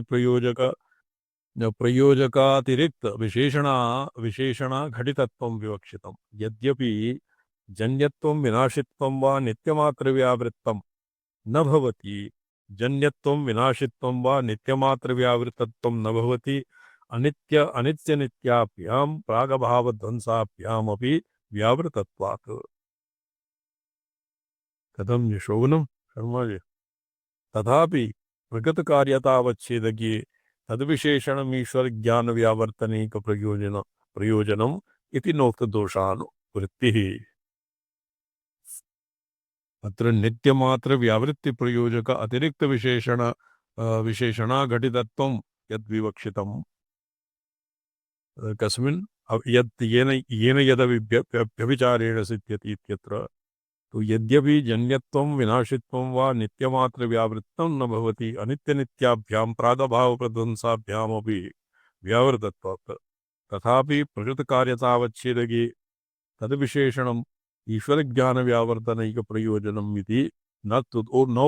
प्रयोजक प्रयोजकातिरिक्त विशेषण घटितत्वं विवक्षितम्। यद्यपि जन्यत्वं विनाशित्वं वा नित्यमात्रव्यावृत्तं न भवति, जन्यत्वं विनाशित्वं वा नित्यमात्रव्यावृतत्वं न भवति, अनित्यनित्याभ्यां प्रागभावध्वंसाभ्यामपि व्यावृतत्वात्। कथं शोभनं शर्माजी? तथापि प्रगतकार्यतावच्छेदके तद्विशेषणम् ईश्वरज्ञानव्यावर्तनैक प्रयोजनम् इति नोक्तदोषानुवृत्तिः। अत्र नित्यमात्रव्यावृत्तिप्रयोजक विशेषणाघटितत्वं यद्विवक्षितम् कस्मिन् येन यदव्यभिचारेण सिद्ध्यति इत्यत्र। तो यद्यपि जन्यत्वं विनाशित्वं वा नित्यमात्रव्यावृत्तं न भवति, अनित्यनित्याभ्यां प्रागभावप्रध्वंसाभ्यामपि व्यावृतत्वात्। तथापि प्रकृतकार्यतावच्छेदके तद्विशेषणम् ईश्वरज्ञानव्यावर्तनैकप्रयोजनम् इति न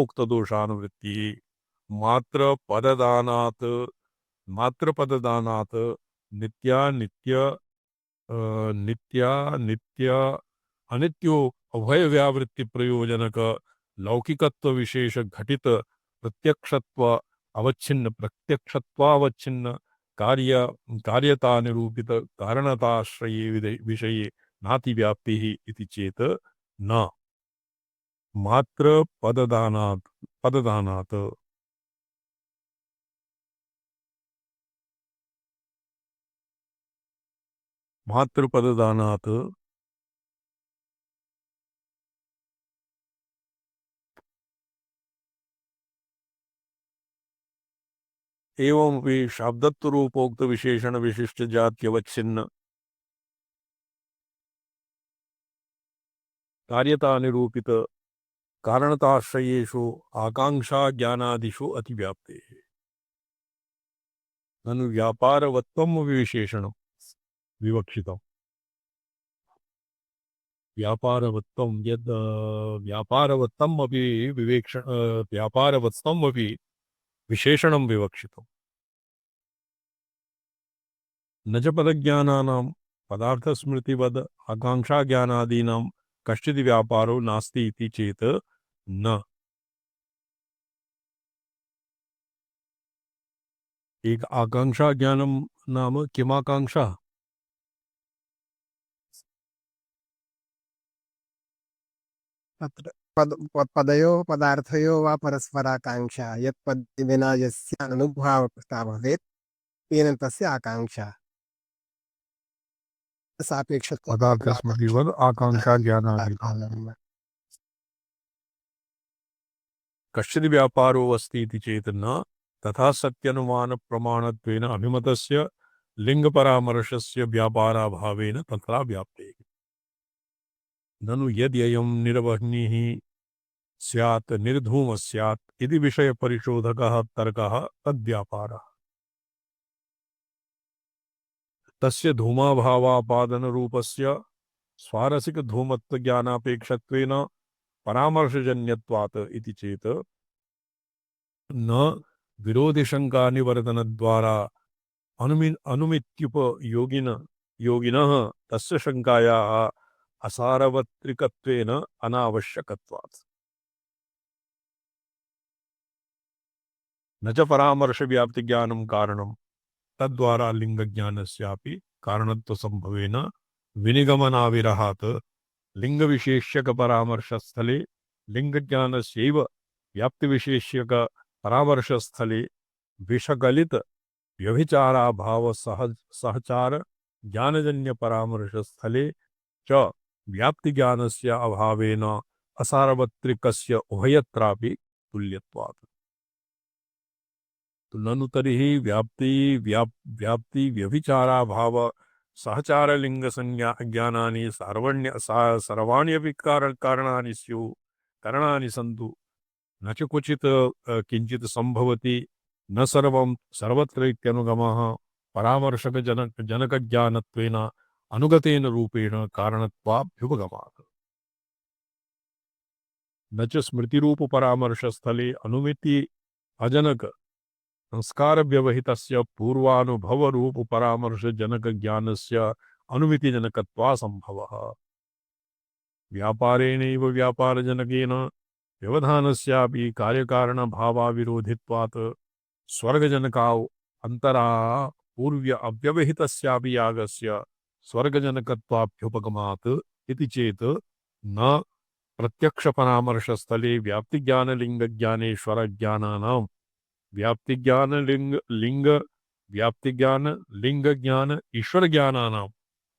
उक्तदोषानुवृत्तिः। मात्रपददानात् नित्या अनित्यो अभय व्यावृत्ति प्रयोजनक लौकिकत्व विशेष घटित प्रत्यक्षत्वावच्छिन्न कार्यता निरूपित कारणताश्रये विषये नाति व्याप्तिः इति चेत न। मात्र पददानात् एवमपि शाब्दत्वरूपोक्त विशेषण विशिष्ट जात्यवच्छिन्न कार्यता निरूपित कारणताश्रयेषु आकांक्षा ज्ञानादिषु अतिव्याप्तेः। ननु व्यापारवत्वं विशेषणं विवक्षितम्। व्यापारवत्वं यद् व्यापारवत्तम् अपि विशेषणं विवक्षितम्। न च पदज्ञानानां पदार्थस्मृतिवद आकांक्षाज्ञानादीनां कश्चित् व्यापारो नास्ति इति चेत् न। एक आकांक्षा ज्ञानं नाम किम् आकांक्षा? तत्र पदयोः पदार्थयोः वा परस्पराकाङ्क्षा यत्पद विना यस्य अनुभवता भवेत् तेन तस्य आकाङ्क्षा सापेक्षत्वं पदार्थस्मृतिवद आकांक्षा ज्ञानादीनां कश्चित् व्यापारो अस्ति इति चेत् न। तथा सत्यनुमान प्रमाणत्वेन अभिमतस्य लिंगपरामर्शस्य व्यापाराभावेन तथा व्याप्ते। ननु यद्ययं निरवह्निः स्यात् निर्धूमः स्यात् इति विषयपरिशोधकः तर्कः तद्व्यापारः। तस्य धूमाभावापादनरूपस्य स्वारसिकधूमत्वज्ञानापेक्षत्वेन परामर्शजन्यत्वात् इति चेत् न। विरोधिशङ्कानिवर्तनद्वारा योगिनः तस्य शङ्कायाः असारवत्रिकत्वेन अनावश्यकत्वात्। न च परामर्शव्याप्तिज्ञानं कारणं तद्वारा लिङ्गज्ञानस्यापि कारणत्वसम्भवेन विनिगमनाविरहात् लिङ्गविशेष्यकपरामर्शस्थले लिङ्गज्ञानस्यैव व्याप्तिविशेष्यकपरामर्शस्थले विषगलित व्यभिचाराभाव सहचार ज्ञानजन्य परामर्शस्थले च व्याप्तिज्ञानस्य अभावेन असार्वत्रिकस्य उभयत्रापि तुल्यत्वात्। तो ननु तर्हि व्याप्ति व्यभिचाराभाव सहचार लिंग संज्ञा ज्ञानानि सर्वाण्यपि कारणानि स्युः करणानि सन्तु न च क्वचित् किञ्चित् सम्भवति न सर्वं सर्वत्र इत्यनुगमः परामर्शकजनकज्ञानत्वेन अनुगतेन रूपेण कारणत्वाभ्युपगमात्। न च स्मृतिरूपपरामर्शस्थले अनुमिति अजनक संस्कार व्यवहितस्य पूर्वानुभव रूप परामर्श जनक ज्ञानस्य अनुमिति जनकत्वा संभवः। व्यापारेणैव व्यापारजनकेन व्यवधानस्यापि कार्यकारण भावाविरोधित्वात् स्वर्गजनकाव अंतरा पूर्व्य अव्यवहितस्यापि यागस्य स्वर्गजनकत्वाभ्युपगमात् इति चेत् न प्रत्यक्ष परामर्श स्थले व्याप्ति ज्ञान लिंग ज्ञानेश्वर ज्ञानानां व्याप्ति ज्ञान लिंग व्याप्ति ज्ञान लिंग ज्ञान ईश्वर ज्ञानानां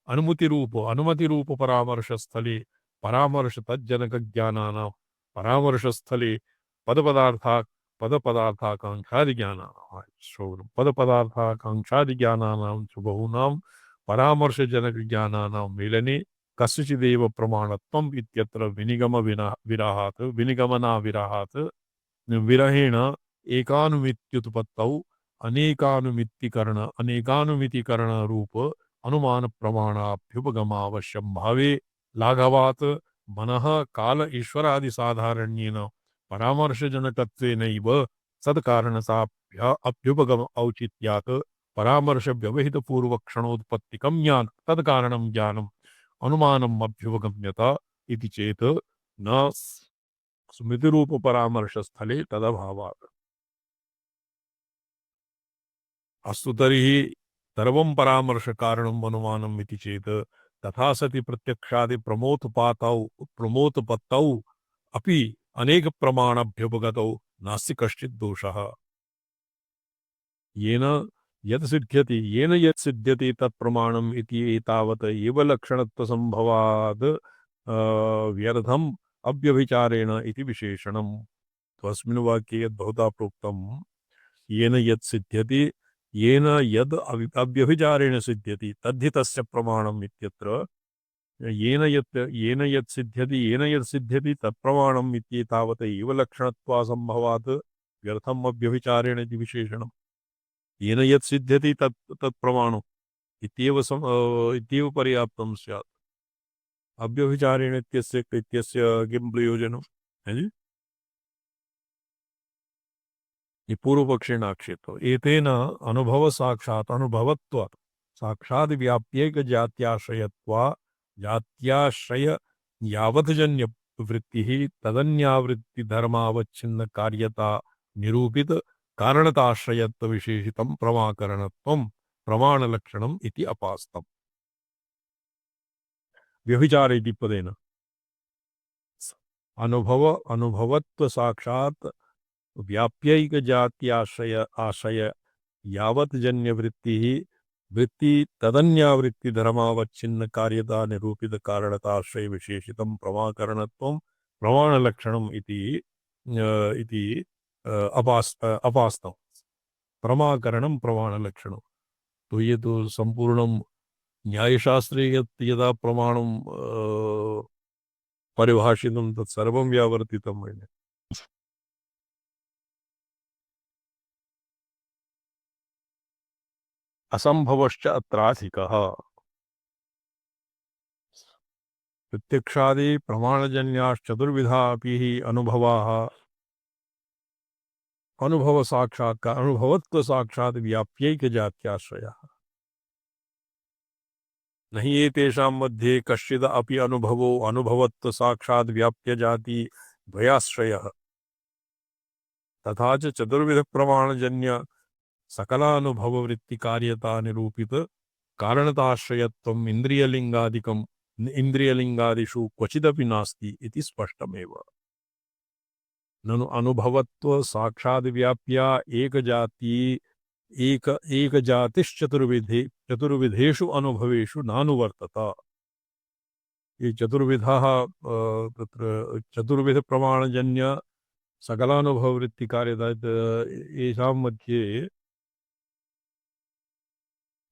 अनुमति रूप परामर्श स्थले परामर्श तज्जनक ज्ञानानां परामर्श स्थले पद पदार्थाकांक्षादि ज्ञानानां पद पदार्थाकांक्षादि ज्ञानानां च बहूनां परामर्श जनक ज्ञानानां मेलने कस्यचिदेव प्रमाणत्वम् इत्यत्र विनिगमना विराहात् विरहेण एकानुमित्युत्पत्तौ अनेकानुमितिकरण रूप अनुमान प्रमाणाभ्युपगमावश्यं भावे लाघवात् मनः काल ईश्वरादि साधारण्येन परामर्शजनकत्वेनैव सत्कारणताभ्य अभ्युपगम औचित्यात् परामर्श व्यवहित पूर्वक्षणोत्पत्तिकं ज्ञानं तत्कारणं ज्ञानम् अनुमानम् अभ्युपगम्यत इति चेत् न स्मृतिरूप परामर्श स्थले तदभावात्। अस्तु तर्हि सर्वं परामर्श कारणम् अनुमानम् इति चेत् तथा सति प्रत्यक्षादि प्रमोतपत्तौ अपि अनेक प्रमाणाभ्युपगतौ नास्ति कश्चित् दोषः। येन यत् सिद्ध्यति तत् प्रमाणम् इति एतावत् एव लक्षणत्व संभवाद् व्यर्थम् अव्यभिचारेण इति विशेषणम्। तस्मिन् वाक्ये यद् भवता प्रोक्तम् येन यत् सिद्ध्यति येन यद् अव्यभिचारेण सिद्ध्यति तद्धि तस्य प्रमाणम् इत्यत्र येन यत् सिद्ध्यति तत् प्रमाणम् इत्येतावत् एव लक्षणत्वा संभवात् व्यर्थम् अव्यभिचारेण इति विशेषणम्। येन यत् सिद्ध्यति तत् प्रमाणम् इत्येव पर्याप्तं स्यात्। अव्यभिचारेण इत्यस्य किं प्रयोजनं है जी? पूर्वपक्षेण आक्षेपः एतेन अनुभव साक्षात् अनुभवत्वात् साक्षात् व्याप्यैक जात्याश्रय यावतजन्य वृत्तिः तदन्यावृत्ति धर्मावच्छिन्न कार्यता निरूपित कारणताश्रयत्व विशेषितं प्रमाकरणत्वं प्रमाण लक्षणम् इति अपास्तम्। व्यभिचार इति पदेन अनुभवत्व साक्षात् व्याप्यैक जात्याश्रय आश्रय यावत जन्य वृत्ति तदन्यावृत्ति धर्मावच्छिन्न कार्यता निरूपित कारणताश्रय विशेषितं प्रमाकरणत्वं प्रमाण लक्षणम् इति अपास्तम्। प्रमाकरणं प्रमाण लक्षणं तो ये तो संपूर्णं न्यायशास्त्रे यदा प्रमाणं परिभाषितं तत्सर्वं व्यावर्तितं मया। असंभवश्च अत्राधिकः प्रत्यक्षादि प्रमाणजन्याश्चतुर्विधापि अनुभवाः अनुभव साक्षात् अनुभवत्व साक्षात् व्याप्यैक जात्याश्रयः नहि एतेषां मध्ये कश्चिद् अपि अनुभवो अनुभवत्व साक्षात् व्याप्य जाति द्वयाश्रयः तथा च चतुर्विध प्रमाणजन्य सकलानुभव वृत्ति कार्यता निरूपित कारणताश्रयत्वम् इंद्रियलिंगादिषु क्वचिदपि नास्ति इति स्पष्टमेव। ननु अनुभवत्व साक्षात् व्याप्या एक चतुर्विधेषु अनुभवेषु नानुवर्तत। ये चतुर्विधः तत्र चतुर्विध प्रमाणजन्य सकलानुभव वृत्ति कार्यता येषां मध्ये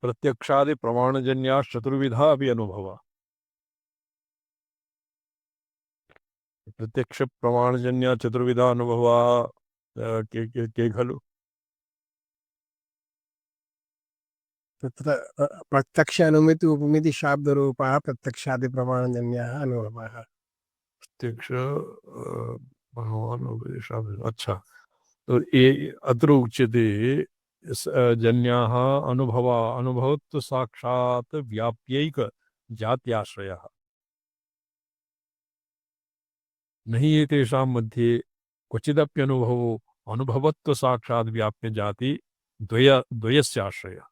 प्रत्यक्षादि प्रमाणजन्याश्चतुर्विधा अपि अनुभवः प्रत्यक्ष प्रमाणजन्य चतुर्विधा अनुभवः के खलु तत्र प्रत्यक्ष अनुमिति उपमिति शाब्दरूपः प्रत्यक्षादि प्रमाणजन्यः अनुभवः। प्रत्यक्ष अच्छा तो अत्र उच्यते जन्याः अनुभवत्व साक्षात् व्याप्यैक जात्याश्रयः नहि एतेषां मध्ये क्वचिदप्यनुभवो अनुभवत्व साक्षात् व्याप्य जाति द्वयस्याश्रयः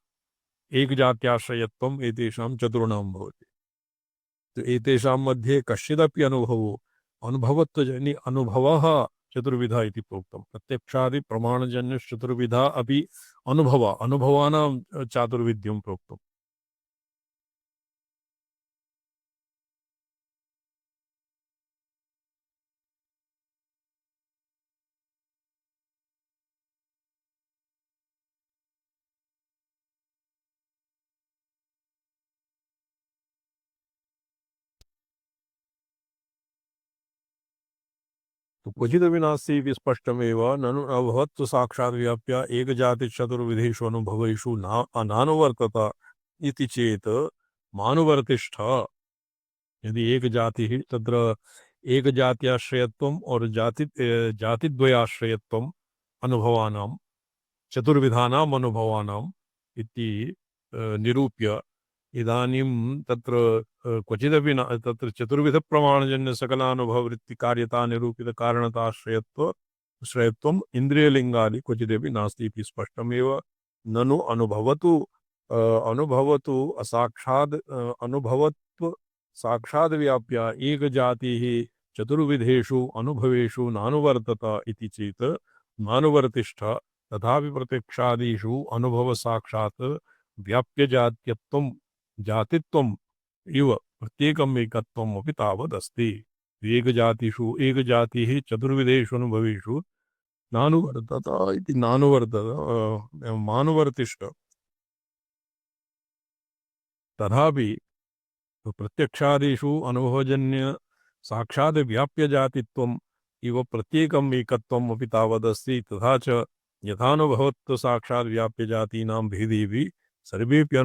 एक जात्याश्रयत्वम् एतेषां चतुर्णां भवति। तो एतेषां मध्ये कश्चिदपि अनुभवो अनुभवत्वजन्य अनुभवः चतुर्विधा इति प्रोक्तं। प्रत्यक्षादि प्रमाणजन्यश्चतुर्विधा अपि अनुभवानां चातुर्विध्यं प्रोक्तम्। तो क्वचिदपि नास्ति इति स्पष्टमेव। ननु अभवत्व साक्षात् व्याप्य एकजातिचतुर्विधेषु अनुभवेषु नानुवर्तत इति चेत् मानुवर्तिष्ठ। यदि एक जाति ही तत्र एक जात्याश्रयत्वम् और जातिद्वयाश्रयत्वम् अनुभवानां चतुर्विधानाम् अनुभवानाम् इति निरूप्य इदानीं तत्र क्वचिदपि न तत्र चतुर्विधप्रमाणजन्य सकलानुभववृत्तिकार्यता निरूपितकारणताश्रयत्वम् इन्द्रियलिङ्गादि क्वचिदपि नास्ति इति स्पष्टमेव। ननु अनुभवतु अनुभवत्व साक्षात् व्याप्य एक जातिः चतुर्विधेषु अनुभवेषु नानुवर्तत इति चेत् नानुवर्तिष्ठ। तथापि प्रत्यक्षादिषु अनुभव साक्षात् व्याप्य जातित्वम् इव प्रत्येकम् एकत्वम् अपि तावदस्ति। एक जातिः चतुर्विधेषु अनुभवेषु नानुवर्तत इति मानुवर्तिष्ठ। तथापि प्रत्यक्षादिषु अनुभवजन्य साक्षात् व्याप्य जातित्वम् इव प्रत्येकम् एकत्वम् अपि तावदस्ति। तथा च यथानुभवत्व साक्षात् व्याप्य जातीनां भेदेऽपि सर्वेऽपि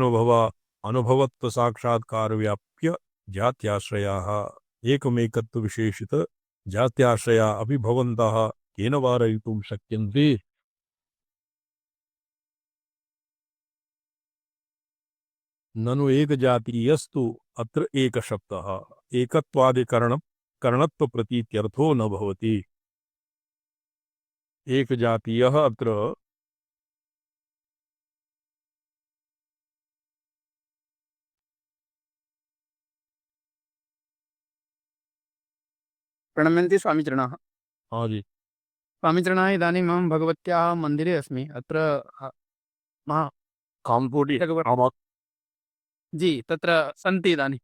अनुभवत्व साक्षात्कार व्याप्य जात्याश्रयाः एकमेकत्व विशेषित जात्याश्रया अपि भवन्तः केन वारयितुं शक्यन्ते। ननु एक जातीयस्तु अत्र एक शब्दः एकत्वादिकरणत्व प्रतीत्यर्थो न भवति। एक जातीयः अत्र प्रणम्यन्ति स्वामीचरणाः। हाँ जी स्वामीचरणाः, इदानीम् अहं भगवत्याः मन्दिरे अस्मि। अत्र महा कामकोटि जी तत्र सन्ति इदानीं।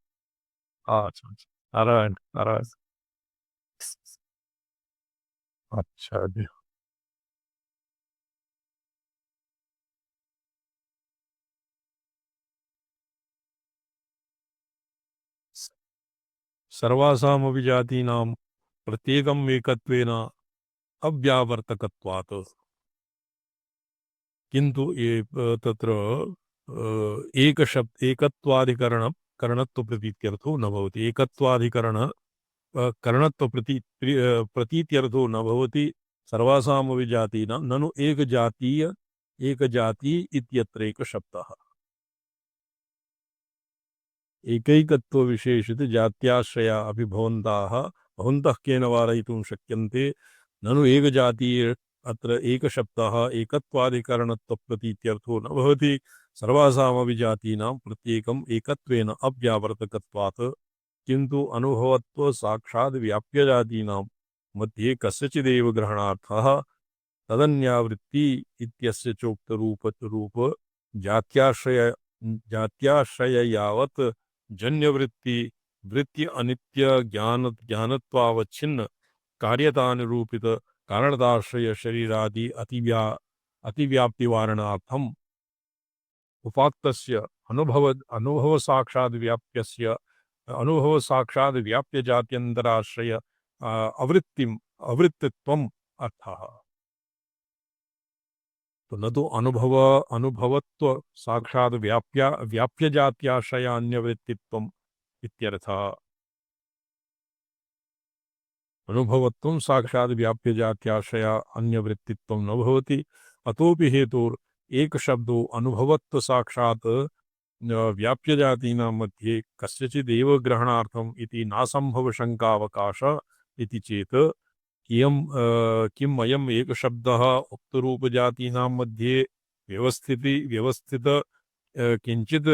अच्छा नारायण नारायण अच्छा जी। सर्वासामपि जातीनां प्रत्येकम् एकत्वेन अव्यावर्तकत्वात् किन्तु तत्र एकत्वाधिकरणत्वप्रतीत्यर्थो न भवति। प्रतीत्यर्थो न भवति सर्वासामपि जातीनां। ननु एक जाति इत्यत्र एक शब्दः एकैकत्व विशेषित जात्याश्रया अपि भवन्तः केन वारयितुं शक्यन्ते। ननु एक जातीय अत्र एक शब्दः एकत्वाधिकरणत्व प्रतीत्यर्थो न भवति सर्वासामपि जातीनां प्रत्येकम् एकत्वेन अव्यावर्तकत्वात् किन्तु अनुभवत्व साक्षात् व्याप्यजातीनां मध्ये कस्यचिदेव ग्रहणार्थः तदन्यावृत्ति इत्यस्य चोक्तरूप जात्याश्रय यावत् वृत्ति अनित्य ज्ञानत्वावच्छिन्न कार्यतानुरूपित कारणताश्रय शरीरादि अतिव्याप्तिवारणार्थम् उपात्तस्य अनुभव साक्षात् व्याप्य जात्यन्तराश्रय अवृत्तित्वम् अर्थः। तो न तो अनुभवत्व साक्षात् व्याप्य जात्याश्रयान्यवृत्तित्वम् इत्यर्थः। अनुभवत्वं साक्षात् व्याप्य जात्याश्रया अन्यवृत्तित्वं न भवति अतोपि हेतुर एक शब्दो अनुभवत्व साक्षात् व्याप्य जातीनां मध्ये कस्यचिदेव ग्रहणार्थम् इति नासंभव शंकावकाश इति चेत् किम् अयम् एक शब्दः उक्तरूपजातीनां मध्ये व्यवस्थित किञ्चित्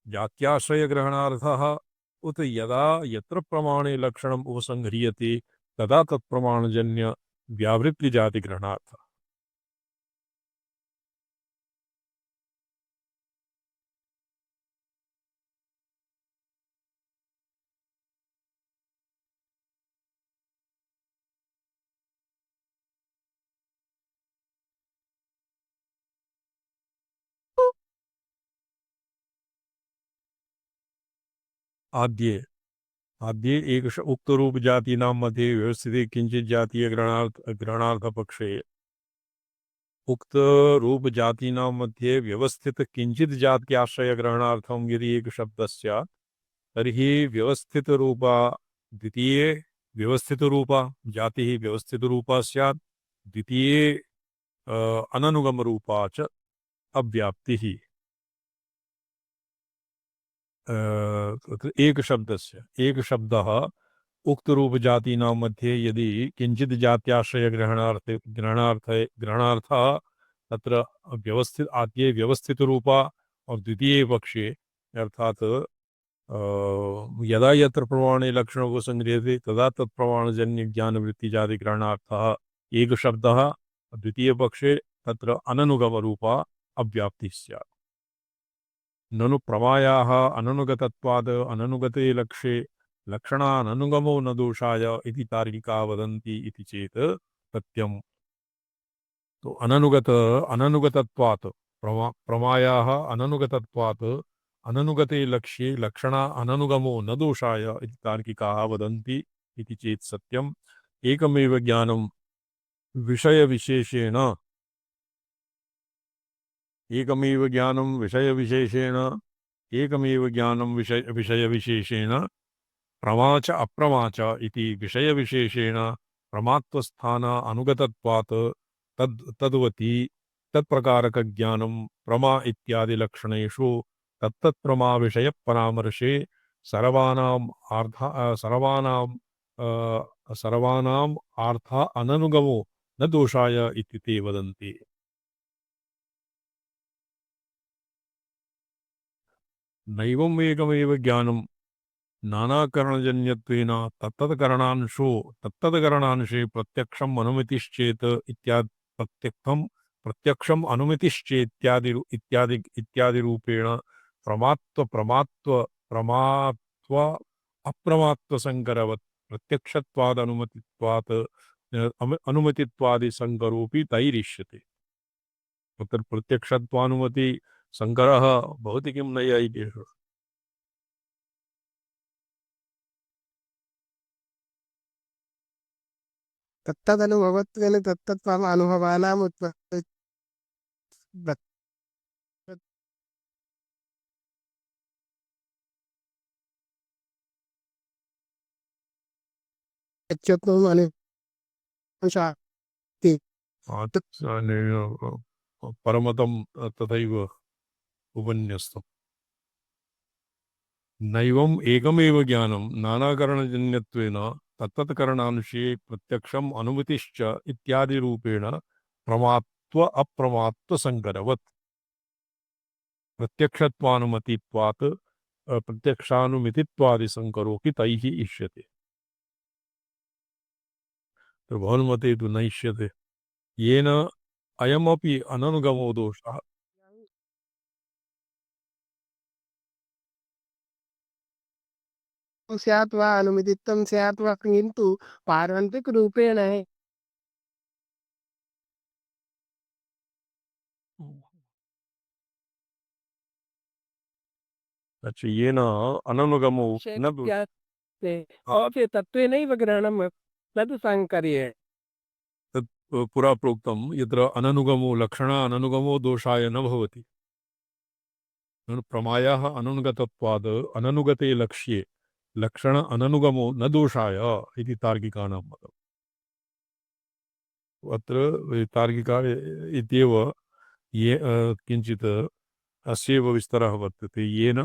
जात्याश्रयग्रहणार्थः उत यदा यत्र प्रमाणे लक्षणम् उपसंह्रियते तदा तत्प्रमाणजन्य व्यावृत्तिजातिग्रहणार्थः। आद्ये आद्ये उक्त रूप जातीनां मध्ये व्यवस्थिते किंचित जातीय ग्रहणार्थ पक्षे उक्त रूप जातीनां मध्ये व्यवस्थित किंचित जाति आश्रय ग्रहणार्थम यदि एक शब्द स्यात् तर्हि व्यवस्थित रूपा द्वितीये व्यवस्थित रूपा जाति व्यवस्थित रूपा स्यात् द्वितीये अननुगम रूपा च अव्याप्तिः एक शब्दः उक्त रूप जातीनां मध्ये यदि किंचित जात्याश्रय ग्रहणार्थः तत्र व्यवस्थित आद्ये व्यवस्थित रूपा और द्वितीय पक्षे अर्थात यदा यत्र प्रमाणे लक्षण उपसंह्रियते तदा तत्प्रमाणजन्य ज्ञानवृत्ति जाति ग्रहणार्थः एक शब्दः द्वितीय पक्षे तत्र अननुगम रूपा अव्याप्तिः स्यात्। ननु प्रमायाः अननुगतत्वाद् अननुगते लक्ष्ये लक्षणाननुगमो न दोषाय इति तार्किका वदन्ति इति चेत् सत्यम्। तो अननुगतत्वात् प्रमायाः अननुगतत्वात् अननुगते लक्ष्ये लक्षणा अननुगमो न दोषाय इति तार्किकाः वदन्ति इति चेत् सत्यम्। एकमेव ज्ञानं विषयविशेषेण एकमेव ज्ञानं विषयविशेषेण प्रमा च अप्रमा च इति विषयविशेषेण प्रमात्वस्थान अनुगतत्वात् तद्वती तत्प्रकारकज्ञानं प्रमा इत्यादि लक्षणेषु तत्तत्प्रमा विषय परामर्शे सर्वानाम् अर्थ अननुगमो न दोषाय इति ते वदन्ति। नैवम् एकमेव ज्ञानं नानाकरणजन्यत्वेन तत्तत्करणांशे प्रत्यक्षम् अनुमितिश्चेत् प्रत्यक्षम् अनुमितिश्चेत्यादि इत्यादि रूपेण प्रमात्व अप्रमात्व संकरवत् प्रत्यक्षत्वाद अनुमतित्वादि संकरोपि तैरिष्यते। तत्र प्रत्यक्षत्वानुमति संकरः भवति किं नैयायिकेषु। तत्तदनुभवत्वेन तत्तत्त्वम् अनुभवानाम् उत्पत्ति प्रत्यक्षत्वम् अनुशाति परमतं तथैव उपन्यस्तम्। नैवम् एकमेव ज्ञानं नानाकरणजन्यत्वेन तत्तत्करणांशे प्रत्यक्षम् अनुमितिश्च इत्यादि रूपेण प्रमात्व अप्रमात्व संकरवत् प्रत्यक्षत्वानुमतित्वात् प्रत्यक्षानुमितित्वादि संकरोऽपि तैः इष्यते। तो भानुमते तु न इष्यते। येन अयमपि अननुगमो दोषः स्यात् वा अनुमितित्वं स्यात् वा किन्तु पारमार्थिक रूपेण है। अच्छा येन अननुगमो न तत्त्वेनैव ग्रहणं तद् साङ्कर्ये तत् पुरा प्रोक्तं यत्र अननुगमो लक्षण अननुगमो दोषाय न भवति। प्रमायाः अननुगतत्वाद् अननुगते लक्ष्ये लक्षण अननुगमो न दोषाय इति तार्किकाणां मतम्। अत्र तार्किका इत्येव ये किञ्चित् अस्यैव विस्तरः वर्तते, येन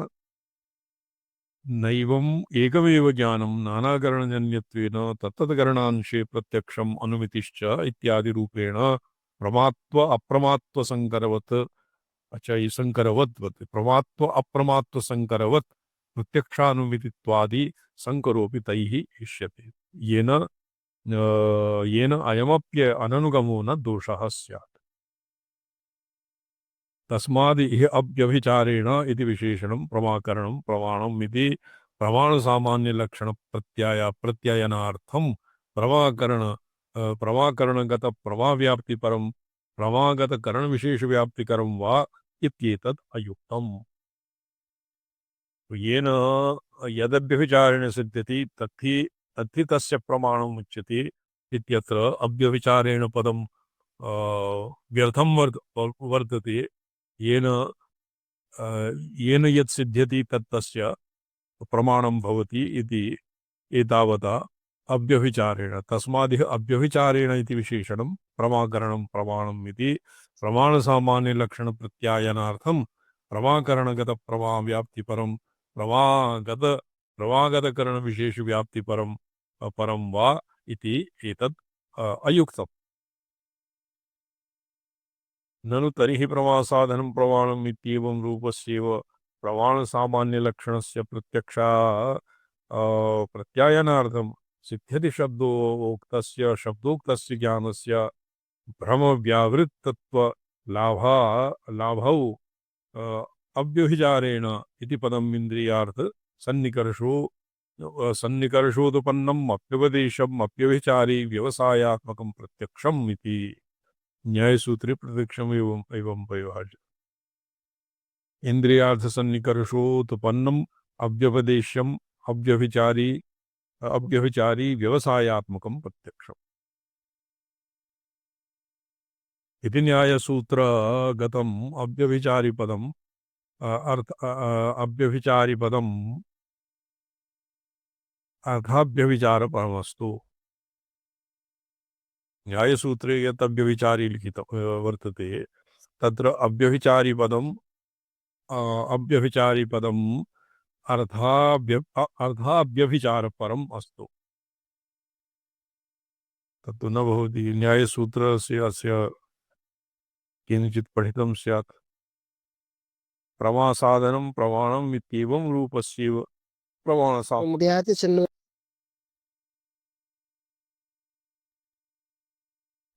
नैवम् एकमेव ज्ञानं नानाकरणजन्यत्वेन तत्तत्करणांशे प्रत्यक्षम् अनुमितिश्च इत्यादिरूपेण प्रमात्व अप्रमात्वसङ्करवत् संकरवत् प्रमात्व अप्रमात्वसङ्करवत् प्रत्यक्षानुमितित्वादि संकरोऽपि तैः इष्यते, येन अयमप्य अननुगमो न दोषः स्यात्। तस्माद् इह अव्यभिचारेण इति विशेषणं प्रमाकरणं प्रमाणम् इति प्रत्ययनार्थं प्रमाकरणगत प्रमाव्याप्तिपरं प्रमागत करणविशेषव्याप्तिकरं वा इत्येतद् अयुक्तम्। येन यदव्यभिचारेण सिद्ध्यति तद्धि तस्य प्रमाणम् उच्यते इत्यत्र अव्यभिचारेण पदं व्यर्थं वर्तते, येन यत् सिद्ध्यति तत् तस्य प्रमाणं भवति इति एतावता अव्यभिचारेण। तस्मादिह अव्यभिचारेण इति विशेषणं प्रमाकरणं प्रमाणम् इति प्रमाणसामान्यलक्षणप्रत्यायनार्थं प्रमाकरणगतप्रमाव्याप्तिपरं प्रमागतकरणविशेषव्याप्तिपरं परं वा इति एतद् अयुक्तम्। ननु तर्हि प्रमासाधनं प्रमाणम् इत्येवं रूपस्यैव प्रमाणसामान्यलक्षणस्य प्रत्यायनार्थं सिद्ध्यति शब्दोक्तस्य ज्ञानस्य भ्रमव्यावृत्तत्वलाभौ अव्यभिचारेण इति पदम् इन्द्रियार्थ सन्निकर्षोत्पन्नम् अप्युपदेशम् अप्यभिचारी व्यवसायात्मकं प्रत्यक्षम् इति न्यायसूत्रे प्रत्यक्षम् एवं परिभाष्यते। इंद्रियार्थ सन्निकर्षोत्पन्नम् अव्यपदेश्यम् अव्यभिचारी व्यवसायात्मकं प्रत्यक्षम् इति न्यायसूत्रगतम् अव्यभिचारिपदम् अव्यभिचारिपदम् अर्थाभ्यभिचारपरमस्तु। न्यायसूत्रे यत् अव्यभिचारी लिखितं वर्तते तत्र अव्यभिचारिपदम् अर्थाभ्यभिचारपरम् अस्तु। तत्तु न भवति। न्यायसूत्रस्य अस्य किञ्चित् पठितं स्यात्। प्रमासाधनं प्रमाणम् इत्येवं रूपस्यैव मुद्याति चिन्ह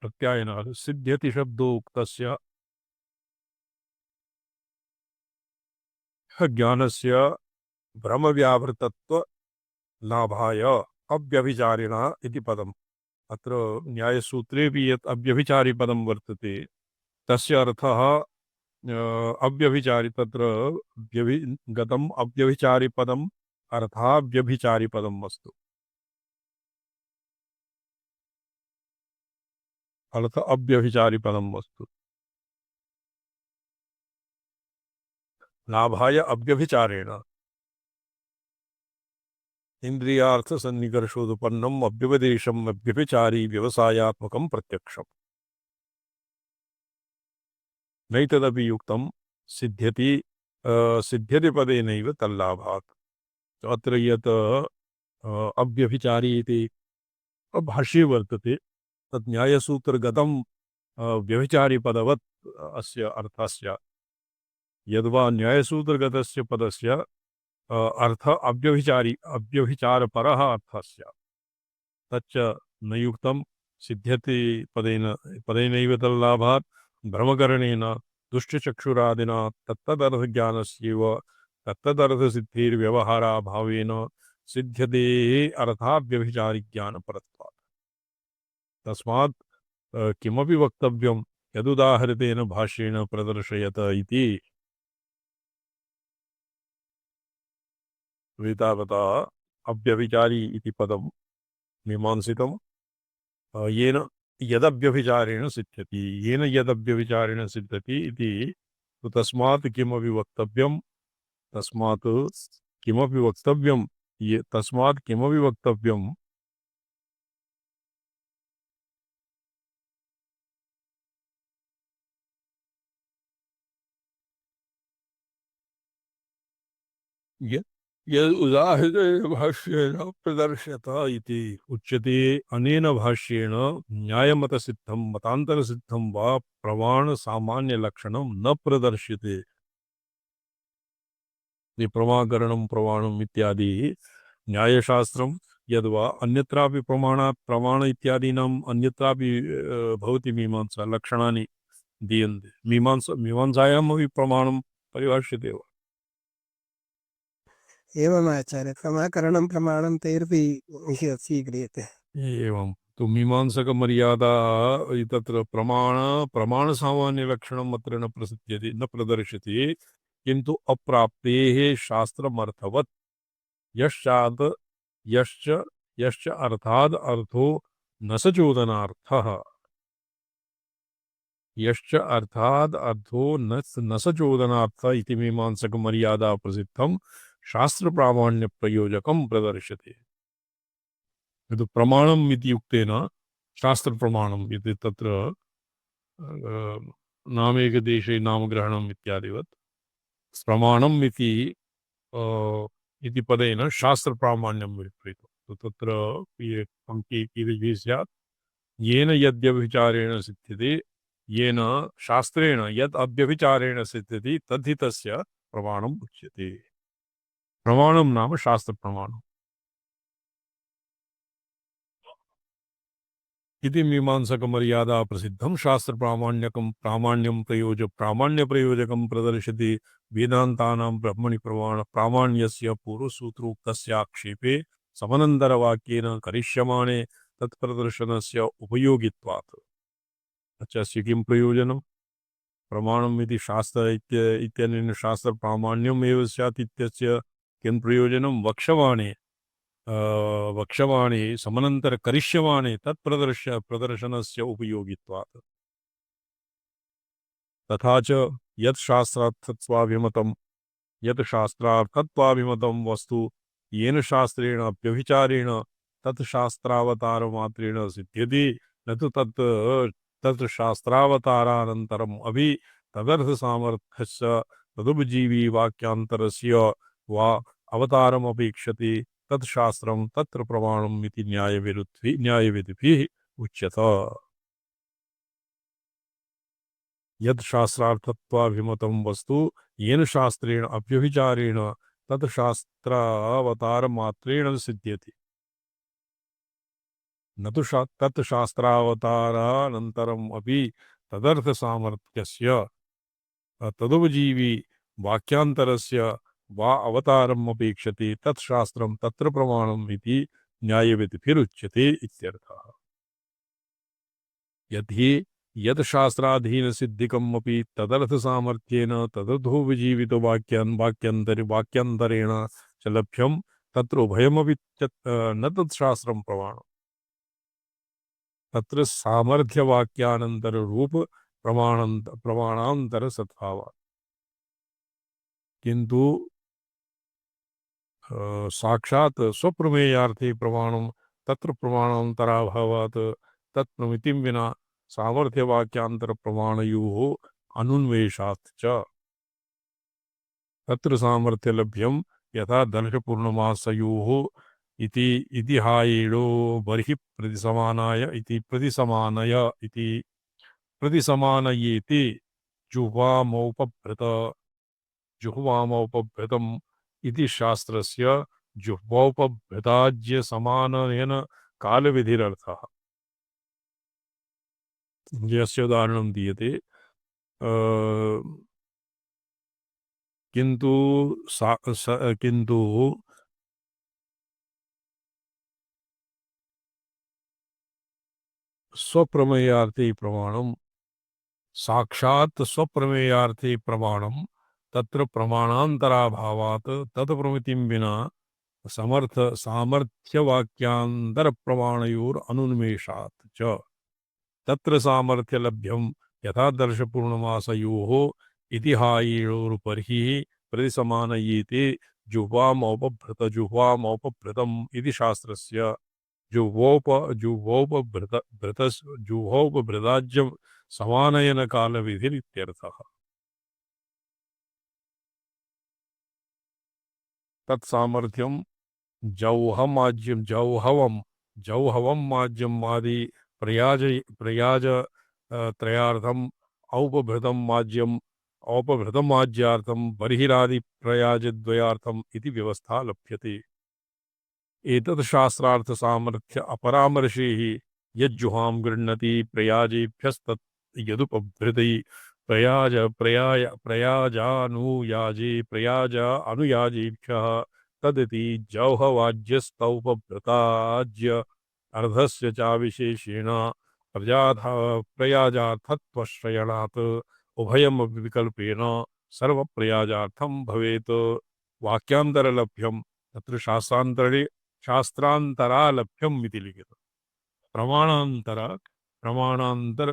प्रत्यायनात् सिद्ध्यति शब्दोक्तस्य ज्ञानस्य भ्रमव्यावृतत्व लाभाय अव्यभिचारिणः इति पदम्। अत्र न्यायसूत्रेपि यत् अव्यभिचारी पदं वर्तते तस्य अर्थः अव्यभिचारि तत्र गतम् अव्यभिचारि पदम् अर्थाव्यभिचारि पदम् अस्तु। अर्थ अव्यभिचारि पदम् अस्तु। लाभाय अव्यभिचारेण इंद्रियार्थ सन्निकर्षोत्पन्नम् अव्यपदेशम् अव्यभिचारी व्यवसायात्मकं प्रत्यक्षम् नैतदपि युक्तं सिद्ध्यति पदेनैव तल्लाभात्। अत्र यत् अव्यभिचारी इति भाष्ये वर्तते तत् न्यायसूत्रगतं व्यभिचारी पदवत् अस्य अर्थः स्यात्। यद्वा न्यायसूत्रगतस्य पदस्य अर्थ अव्यभिचारपरः अर्थः स्यात् तच्च न युक्तं सिद्ध्यति पदेनैव तल्लाभात् भ्रमकरणेन दुष्टचक्षुरादिना तत्तदर्थज्ञानस्यैव तत्तदर्थसिद्धिर्व्यवहाराभावेन सिद्ध्यते अर्थाव्यभिचारिज्ञानपरत्वात्। तस्मात् किमपि वक्तव्यं यदुदाहृतेन भाष्येण प्रदर्शयत इति एतावता अव्यभिचारी इति पदं मीमांसितं येन यदव्यभिचारेण सिद्ध्यति इति तस्मात् किमपि वक्तव्यं ये तस्मात् किमपि वक्तव्यं य यद् उदाहृतेन भाष्येण प्रदर्श्यत इति उच्यते। अनेन भाष्येण न्यायमतसिद्धं मतान्तरसिद्धं वा प्रमाणसामान्यलक्षणं न प्रदर्श्यते। ये प्रमाकरणं प्रमाणम् इत्यादि न्यायशास्त्रं यद्वा अन्यत्रापि प्रमाणात् प्रमाण इत्यादीनाम् अन्यत्रापि भवति मीमांसा लक्षणानि दीयन्ते। मीमांसायामपि प्रमाणं परिभाष्यते वा? एवमाचार्य प्रमाकरणं प्रमाणं तैरपि स्वीक्रियते। एवं तु मीमांसकमर्यादा तत्र प्रमाणसामान्यलक्षणम् अत्र न प्रसिद्ध्यति न प्रदर्श्यते, किन्तु अप्राप्तेः शास्त्रमर्थवत् यश्चात् यश्च यश्च अर्थाद् अर्थो न स चोदनार्थः यश्च अर्थाद् अर्थो न स चोदनार्थ इति मीमांसकमर्यादा प्रसिद्धं शास्त्रप्रामाण्यप्रयोजकं प्रदर्श्यते। यद् प्रमाणम् इति युक्तेन शास्त्रप्रमाणम् इति तत्र नामेकदेशे नामग्रहणम् इत्यादिवत् प्रमाणम् इति पदेन शास्त्रप्रामाण्यं विपरीतं। तत्र ये पङ्क्ति कीदृशी स्यात्, येन यद्यभिचारेण सिद्ध्यति, येन शास्त्रेण यद् अव्यभिचारेण सिद्ध्यति तद्धि तस्य प्रमाणम् उच्यते। प्रमाणं नाम शास्त्रप्रमाणम् इति मीमांसकमर्यादा प्रसिद्धं शास्त्रप्रामाण्यकं प्रामाण्यप्रयोजकं प्रदर्शति। वेदान्तानां ब्रह्मणि प्रामाण्यस्य पूर्वसूत्रोक्तस्याक्षेपे समनन्तरवाक्येन करिष्यमाणे तत्प्रदर्शनस्य उपयोगित्वात्। अस्य किं प्रयोजनं? प्रमाणम् इति शास्त्र इत्यनेन शास्त्रप्रामाण्यम् एव स्यात् इत्यस्य किं प्रयोजनं? वक्ष्यमाणे समनन्तर करिष्यमाणे प्रदर्शनस्य उपयोगित्वात्। तथा च यत् शास्त्रार्थत्वाभिमतं वस्तु येन शास्त्रेण अव्यभिचारेण तत् शास्त्रावतारमात्रेण सिद्ध्यति, न तु तत् शास्त्रावतारानन्तरम् अपि तदर्थसामर्थ्यस्य तदुपजीवी वाक्यान्तरस्य वा अवतारमपेक्षते। तत् शास्त्रं तत्र प्रमाणम् इति न्यायविधिभिः उच्यते। यत् शास्त्रार्थत्वाभिमतं वस्तु येन शास्त्रेण अव्यभिचारेण तत् शास्त्रावतारमात्रेण सिद्ध्यति, न तु तत् शास्त्रावतारानन्तरम् अपि तदर्थसामर्थ्यस्य तदुपजीवी वाक्यान्तरस्य वा अवतारम् अपेक्षते। तत् शास्त्रं तत्र प्रमाणम् इति न्यायविधिभिरुच्यते इत्यर्थः। यदि यत् शास्त्राधीनसिद्धिकम् अपि तदर्थसामर्थ्येन वाक्यान्तरेण च लभ्यं, तत्र उभयमपि न तत् शास्त्रं प्रमाणम्। तत्र सामर्थ्यवाक्यानन्तररूप प्रमाणान्तरसद्भावात्। किन्तु साक्षात् स्वप्रमेयार्थे प्रमाणं तत्र प्रमाणान्तराभावात् तत्प्रमितिं विना सामर्थ्यवाक्यान्तरप्रमाणयोः अनुन्वेषात् च तत्र सामर्थ्यलभ्यं यथा दर्शपूर्णमासयोः इति इतिहायेणो बर्हि प्रतिसमानाय इति प्रतिसमानयेति जुह्वामौपभृतम् इति शास्त्रस्य जुह्वोपभृताज्यसमाननेन कालविधिरर्थः। यस्य उदाहरणं दीयते, किन्तु स्वप्रमेयार्थे प्रमाणं साक्षात् स्वप्रमेयार्थे प्रमाणं तत्र प्रमाणान्तराभावात् तत्प्रमितिं विना सामर्थ्यवाक्यान्तरप्रमाणयोरनुन्मेषात् च तत्र सामर्थ्यलभ्यं यथा दर्शपूर्णमासयोः इतिहायेणोर्बर्हिः प्रतिसमानयेते जुह्वामौपभृतम् इति शास्त्रस्य जुह्वोपभृताज्यं समानयनकालविधिरित्यर्थः। तत्सामर्थ्यं जौहवं माज्यं मादि प्रयाज त्रयार्थम् औपभृतं माज्यार्थं बर्हिरादि प्रयाजद्वयार्थम् इति व्यवस्था लभ्यते। एतत् शास्त्रार्थ सामर्थ्य अपरामर्शैः यज्जुहां गृह्णति प्रयाजेभ्यस्तत् यदुपभृति प्रयाज अनुयाजेभ्यः तदिति जौहवाज्यस्तौपभृताज्य अर्धस्य च विशेषेण प्रयाजार्थत्वश्रयणात् उभयमपि विकल्पेन सर्वप्रयाजार्थं भवेत्। वाक्यांतरलभ्यं तत्र शास्त्रांतरालभ्यम् इति लिखितम्। प्रमाणांतर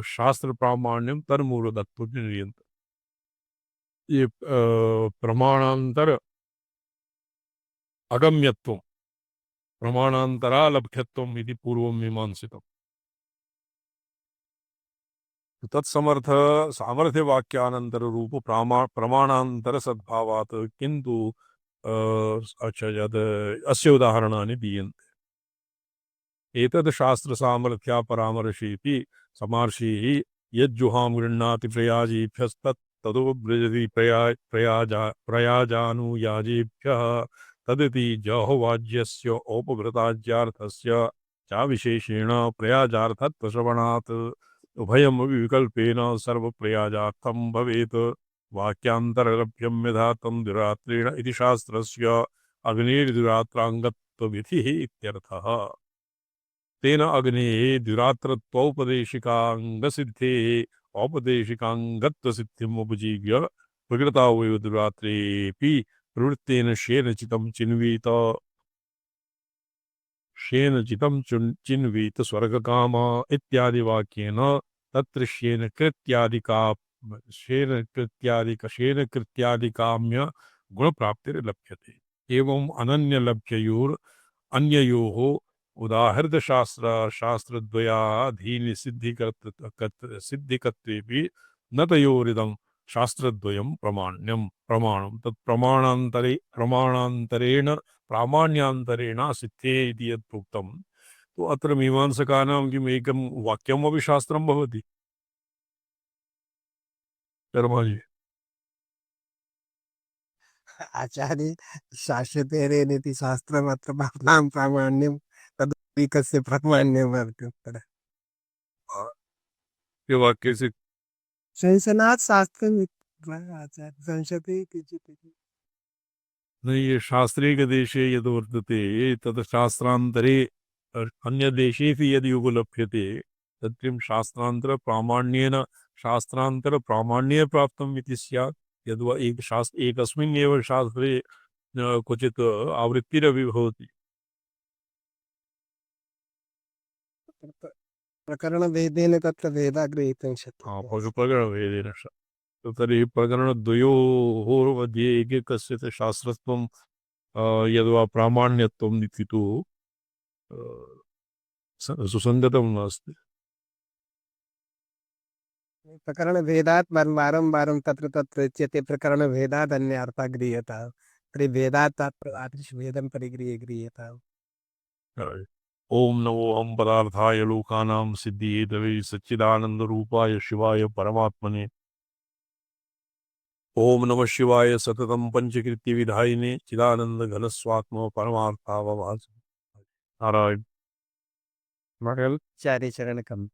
शास्त्र प्रामाण्यम तन्मूलतत्व निर्यंत। ये प्रमाणांतर अगम्यत्वं प्रमाणांतरालभ्यत्वम् इति पूर्वं मीमांसितम्। तत्समर्थ सामर्थ्य वाक्यानंतर रूप प्रमाणांतर सद्भावात् किंतु अच्छा यद अस्य उदाहरणानि दीयन्ते। एतद् शास्त्र सामर्थ्या परामर्शेऽपि समार्षैः यज्जुहां गृह्णाति प्रयाजेभ्यस्तत् तदुपभृजति प्रयाजानुयाजेभ्यः तदिति जौहवाज्यस्य औपभृताज्यार्थस्य च विशेषेण प्रयाजार्थत्वश्रवणात् उभयमपि विकल्पेन सर्वप्रयाजार्थं भवेत्। वाक्यांतरलभ्यं यथा तं दुरात्रेण इति शास्त्रस्य अग्निर्दुरात्राङ्गत्वविधिः इत्यर्थः। तेन अग्नेः दुरात्रत्वौपदेशिकाङ्गसिद्धेः औपदेशिकाङ्गत्वसिद्धिम् उपजीव्य प्रकृतावयवदुरात्रेऽपि प्रवृत्तेन शेनचितं चिन्वीत स्वर्गकाम इत्यादि वाक्येन तत्र शेन कृत्यादिकाम्य गुणप्राप्तिर्लभ्यते। एवं अन्ययोः उदाहृत शास्त्रद्वयाधीनि सिद्धिकत्वेपि न तयोरिदं शास्त्रद्वयं प्रमाणं तत् प्रमाणान्तरेण प्रामाण्यांतरेण सिद्धे इति यत् प्रोक्तं। तो अत्र मीमांसकानां किम् एकं वाक्यमपि शास्त्रं भवति। शर्मा जी आचार्य शास्त्रतेरेनेति शास्त्रमत्र भावनां प्रामाण्यं तदुपैकस्य प्रामाण्यम् अर्थ ये वाक्य से संशनात् शास्त्रम् आचार्य संशते किञ्चित् नहीं, ये शास्त्रीयदेशे यद् वर्तते तद् शास्त्रान्तरे अन्यदेशेऽपि यदि उपलभ्यते तत् किं शास्त्रान्तरप्रामाण्ये प्राप्तम् इति स्यात्। यद्वा एकस्मिन् एव शास्त्रे क्वचित् आवृत्तिरपि भवति। प्रकरणभेदेन तत्र भेदः ग्रहीतुं शक्यते। प्रकरणभेदेन तो तर्हि प्रकरणद्वयोः मध्ये एकैकस्य च शास्त्रत्वं यद्वा प्रामाण्यत्वम् इति तु सुसङ्गतं नास्ति। प्रकरणभेदात् वारं तत्र उच्यते प्रकरणभेदात् अन्यार्थः गृह्यताम् तर्हि भेदात् तादृशभेदं गृह्यताम्। ओम नमो हम पदार्थाय लोकानां सिद्धिहेतवे सच्चिदानंदरूपाय शिवाय परमात्मने। ओम नमः शिवाय सततं पंचकृत्य विधायिने चिदानंद घनस्वात्म परमार्थावभास। नारायण चार्य चरण कम